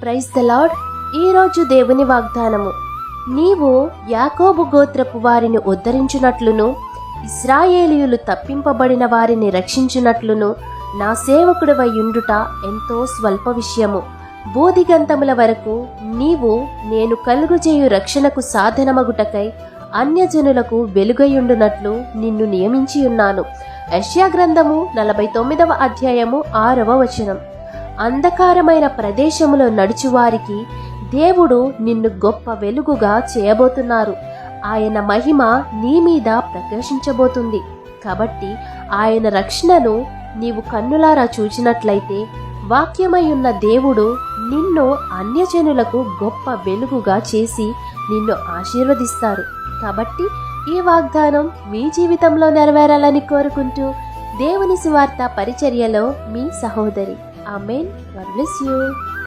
Praise the lord. ఈరోజు దేవుని వాగ్దానము, నీవు యాకోబు గోత్రపు వారిని ఉద్ధరించునట్లును ఇశ్రాయేలీయులు తప్పింపబడిన వారిని రక్షించునట్లును నా సేవకుడివై యుండుట ఎంతో స్వల్ప విషయము. బూదిగంతముల వరకు నీవు నేను కలుగుచేయు రక్షణకు సాధనమగుటకై అన్యజనులకు వెలుగయుండునట్లు నిన్ను నియమించియున్నాను. యెషయా గ్రంథము 49వ అధ్యాయము 6వ వచనం. అంధకారమైన ప్రదేశములో నడుచువారికి దేవుడు నిన్ను గొప్ప వెలుగుగా చేయబోతున్నారు. ఆయన మహిమ నీ మీద ప్రకాశించబోతుంది. కాబట్టి ఆయన రక్షణను నీవు కన్నులారా చూచినట్లయితే వాక్యమై ఉన్న దేవుడు నిన్ను అన్యజనులకు గొప్ప వెలుగుగా చేసి నిన్ను ఆశీర్వదిస్తారు. కాబట్టి ఈ వాగ్దానం మీ జీవితంలో నెరవేరాలని కోరుకుంటూ దేవుని సువార్త పరిచర్యలో మీ సహోదరి. ఆమేన్. God bless you.